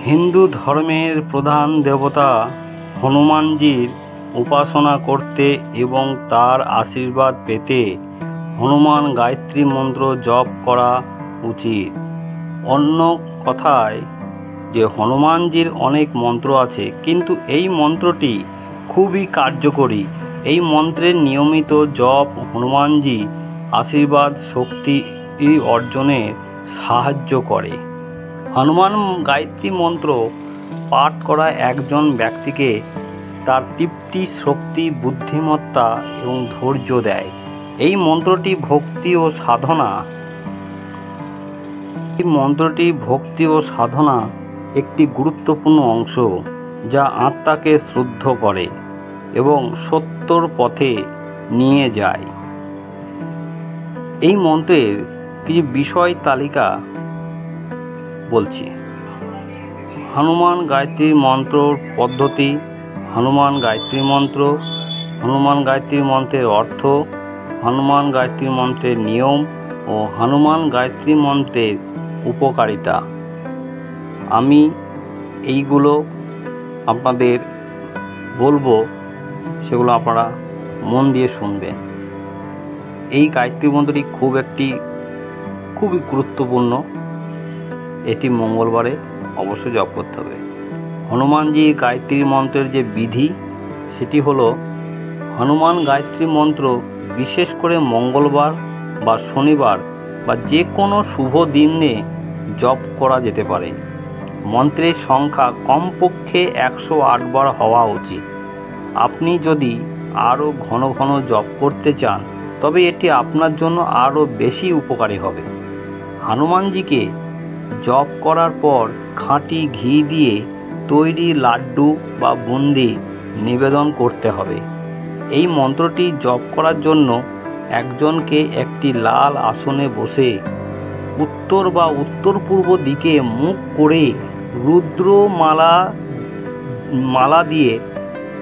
হিন্দু ধর্মের প্রধান দেবতা হনুমানজির উপাসনা করতে এবং তার আশীর্বাদ পেতে হনুমান গায়ত্রী মন্ত্র জপ করা উচিত। অন্য কথায় যে হনুমানজির অনেক মন্ত্র আছে, কিন্তু এই মন্ত্রটি খুবই কার্যকরী। এই মন্ত্রের নিয়মিত জপ হনুমানজি আশীর্বাদ শক্তি অর্জনে সাহায্য করে। হনুমান গায়ত্রী মন্ত্র পাঠ করা একজন ব্যক্তিকে তার তৃপ্তি, শক্তি, বুদ্ধিমত্তা এবং ধৈর্য দেয়। এই মন্ত্রটি ভক্তি ও সাধনা একটি গুরুত্বপূর্ণ অংশ, যা আত্মাকে শুদ্ধ করে এবং সত্যর পথে নিয়ে যায়। এই মন্ত্রের কিছু বিষয় তালিকা বলছি। হনুমান গায়ত্রী মন্ত্র পদ্ধতি, হনুমান গায়ত্রী মন্ত্র, হনুমান গায়ত্রী মন্ত্রের অর্থ, হনুমান গায়ত্রী মন্ত্রের নিয়ম ও হনুমান গায়ত্রী মন্ত্রের উপকারিতা। আমি এইগুলো আপনাদের বলবো, সেগুলো আপনারা মন দিয়ে শুনবেন। এই গায়ত্রী মন্ত্রটি খুবই গুরুত্বপূর্ণ। এটি মঙ্গলবারে অবশ্যই জপ করতে হবে। হনুমানজি গায়ত্রী মন্ত্রের যে বিধি, সেটি হলো হনুমান গায়ত্রী মন্ত্র বিশেষ করে মঙ্গলবার বা শনিবার বা যে কোনো শুভ দিনে জপ করা যেতে পারে। মন্ত্রের সংখ্যা কমপক্ষে 108 বার হওয়া উচিত। আপনি যদি আরও ঘন ঘন জপ করতে চান, তবে এটি আপনার জন্য আরও বেশি উপকারী হবে। হনুমানজিকে জপ করার পর খাঁটি ঘি দিয়ে তৈরি লাড্ডু বা বুন্দি নিবেদন করতে হবে। এই মন্ত্রটি জপ করার জন্য একজনকে একটি লাল আসনে বসে উত্তর বা উত্তর পূর্ব দিকে মুখ করে রুদ্র মালা দিয়ে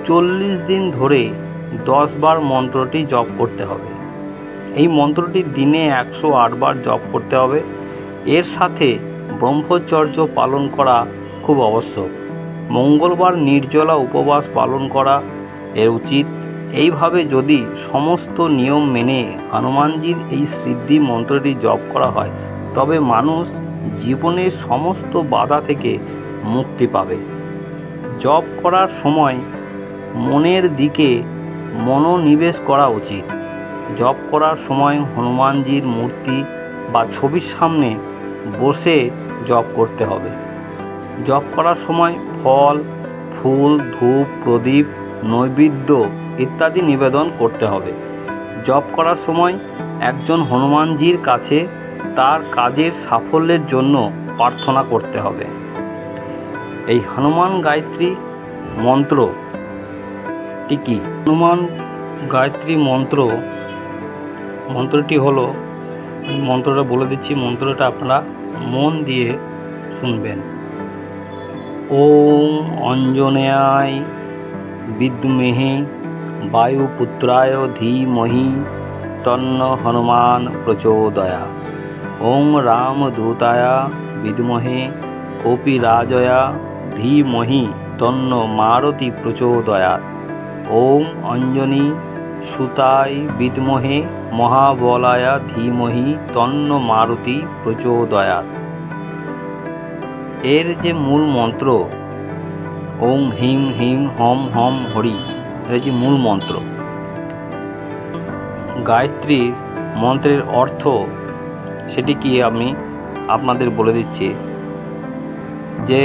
40 দিন ধরে 10 বার মন্ত্রটি জপ করতে হবে। এই মন্ত্রটি দিনে 108 বার জপ করতে হবে। এর সাথে ব্রহ্মচর্য পালন করা খুব আবশ্যক। মঙ্গলবার নির্জলা উপবাস পালন করা উচিত। এইভাবে যদি সমস্ত নিয়ম মেনে হনুমানজির এই সিদ্ধি মন্ত্রটি জপ করা হয়, তবে মানুষ জীবনের সমস্ত বাধা থেকে মুক্তি পাবে। জপ করার সময় মনের দিকে মনোনিবেশ করা উচিত। জপ করার সময় হনুমানজির মূর্তি বা ছবির সামনে বসে জপ করতে হবে। জপ করার সময় ফল, ফুল, ধূপ, প্রদীপ, নৈবেদ্য ইত্যাদি নিবেদন করতে হবে। জপ করার সময় একজন হনুমানজির কাছে তার কাজের সাফল্যের জন্য প্রার্থনা করতে হবে। এই হনুমান গায়ত্রী মন্ত্রটি কি? হনুমান গায়ত্রী মন্ত্রটি হলো, আমি মন্ত্রটা বলে দিচ্ছি, মন্ত্রটা আপনারা মন দিয়ে শুনবেন। ওম অঞ্জনেয়ায় বিদ্মহে বায়ুপুত্রায় ধীমহি তন্ন হনুমান প্রচোদয়া। ওম রামদূতায় বিদ্মহে কপিরাজয়া ধীমহি তন্ন মারুতি প্রচোদয়াৎ। ওম অঞ্জনী সুতায় বিদ্মহে মহাবলায় ধীমহি তন্ন মারুতি প্রচোদয়াৎ। এর যে মূল মন্ত্র ওম হিম হিম হম হম হরি, এর যে মূল মন্ত্র। গায়ত্রী মন্ত্রের অর্থ সেটি কি আমি আপনাদের বলে দিচ্ছি, যে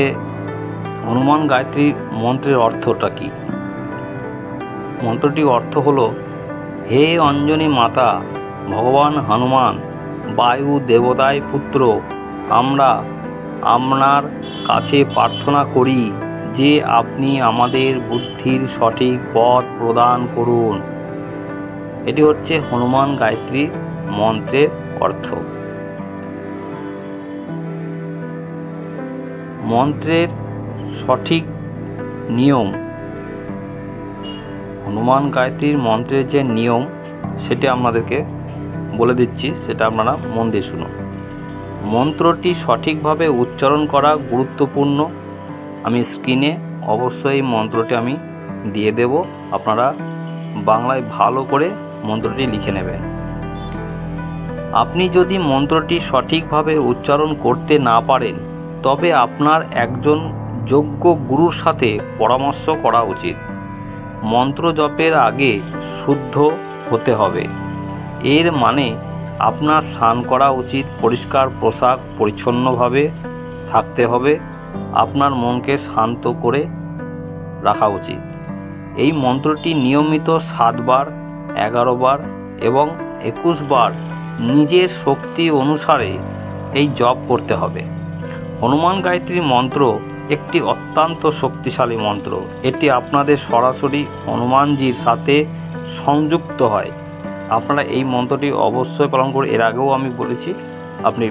হনুমান গায়ত্রী মন্ত্রের অর্থটা কি। মন্ত্রটির অর্থ হলো, হে অঞ্জনী মাতা, ভগবান হনুমান বায়ু দেবতায় পুত্র, আমরা আপনার কাছে প্রার্থনা করি যে আপনি আমাদের বুদ্ধির সঠিক পথ প্রদান করুন। এটি হচ্ছে হনুমান গায়ত্রী মন্ত্রের অর্থ। মন্ত্রের সঠিক নিয়ম, হনুমান গায়ত্রীর মন্ত্রের যে নিয়ম সেটি আপনাদেরকে বলে দিচ্ছি, সেটা আপনারা মন দিয়ে শুনুন। মন্ত্রটি সঠিকভাবে উচ্চারণ করা গুরুত্বপূর্ণ। আমি স্ক্রিনে অবশ্যই এই মন্ত্রটি আমি দিয়ে দেব, আপনারা বাংলায় ভালো করে মন্ত্রটি লিখে নেবেন। আপনি যদি মন্ত্রটি সঠিকভাবে উচ্চারণ করতে না পারেন তবে আপনার একজন যোগ্য গুরুর সাথে পরামর্শ করা উচিত। মন্ত্র জপের আগে শুদ্ধ হতে হবে, এর মানে আপনার স্নান করা উচিত, পরিষ্কার পোশাক পরিচ্ছন্নভাবে থাকতে হবে, আপনার মনকে শান্ত করে রাখা উচিত। এই মন্ত্রটি নিয়মিত 7 বার, 11 বার এবং 21 বার নিজের শক্তি অনুসারে এই জপ করতে হবে। হনুমান গায়ত্রী মন্ত্র একটি অত্যন্ত শক্তিশালী মন্ত্র। এটি আপনাদের সরাসরি হনুমানজির সাথে সংযুক্ত হয়। আপনারা এই মন্ত্রটি অবশ্যই পালন করে, এর আগেও আমি বলেছি, আপনি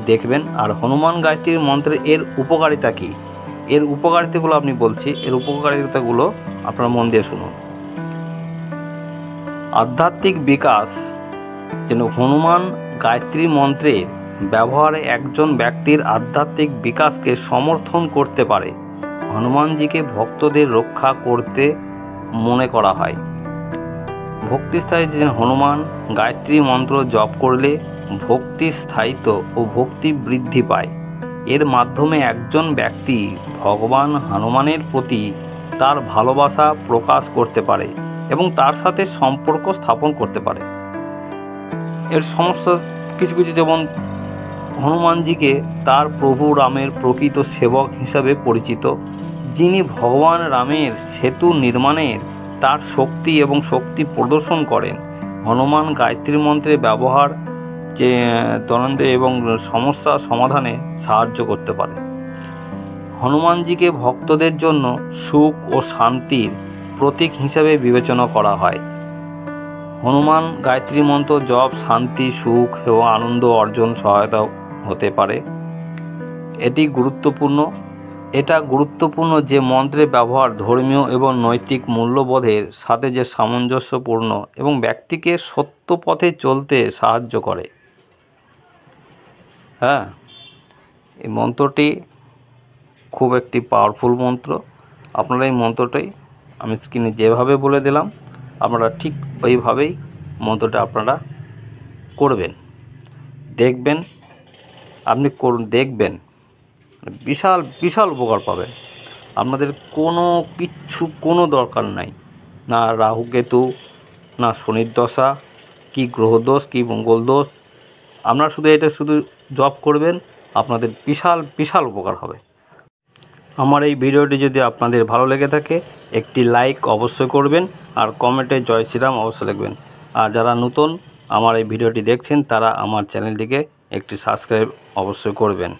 দেখবেন। আর হনুমান গায়ত্রীর মন্ত্রের এর উপকারিতা কী, এর উপকারিতাগুলো আপনি বলছি, এর উপকারিতাগুলো আপনারা মন দিয়ে শুনুন। আধ্যাত্মিক বিকাশ যেন হনুমান গায়ত্রী মন্ত্রের ব্যবহারে একজন ব্যক্তির আধ্যাত্মিক বিকাশকে সমর্থন করতে পারে। হনুমানজিকে ভক্তদের রক্ষা করতে মনে করা হয়। ভক্তিস্থায়ী যে হনুমান গায়ত্রী মন্ত্র জপ করলে ভক্তি স্থায়িত্ব ও ভক্তি বৃদ্ধি পায়। এর মাধ্যমে একজন ব্যক্তি ভগবান হনুমানের প্রতি তার ভালোবাসা প্রকাশ করতে পারে এবং তার সাথে সম্পর্ক স্থাপন করতে পারে। এর সমস্যা কিছু কিছু, যেমন হনুমানজিকে তার প্রভু রামের প্রকৃত সেবক হিসাবে পরিচিত, যিনি ভগবান রামের সেতু নির্মাণের তার শক্তি এবং শক্তি প্রদর্শন করেন। হনুমান গায়ত্রী মন্ত্রের ব্যবহার যে দ্বন্দ্ব এবং সমস্যা সমাধানে সাহায্য করতে পারে। হনুমানজিকে ভক্তদের জন্য সুখ ও শান্তির প্রতীক হিসাবে বিবেচনা করা হয়। হনুমান গায়ত্রী মন্ত্র জপ শান্তি, সুখ এবং আনন্দ অর্জন সহায়তা হতে পারে। এটা গুরুত্বপূর্ণ যে মন্ত্রের ব্যবহার ধর্মীয় এবং নৈতিক মূল্যবোধের সাথে যে সামঞ্জস্যপূর্ণ এবং ব্যক্তিকে সত্য পথে চলতে সাহায্য করে। এই মন্ত্রটি খুব একটি পাওয়ারফুল মন্ত্র। আপনারা এই মন্ত্রটাই আমি স্ক্রিনে যেভাবে বলে দিলাম, আপনারা ঠিক ওইভাবেই মন্ত্রটা আপনারা করবেন, দেখবেন, আপনি দেখবেন বিশাল বিশাল উপকার পাবেন। আপনাদের কোনো দরকার নাই, না রাহুকেতু, না শনির দশা, কি গ্রহদোষ, কি মঙ্গল দোষ। আপনারা শুধু জপ করবেন, আপনাদের বিশাল বিশাল উপকার হবে। আমার এই ভিডিওটি যদি আপনাদের ভালো লেগে থাকে একটি লাইক অবশ্যই করবেন, আর কমেন্টে জয় শ্রীরাম অবশ্যই লিখবেন। আর যারা নতুন আমার এই ভিডিওটি দেখছেন তারা আমার চ্যানেলটিকে একটি সাবস্ক্রাইব অবশ্যই করবেন।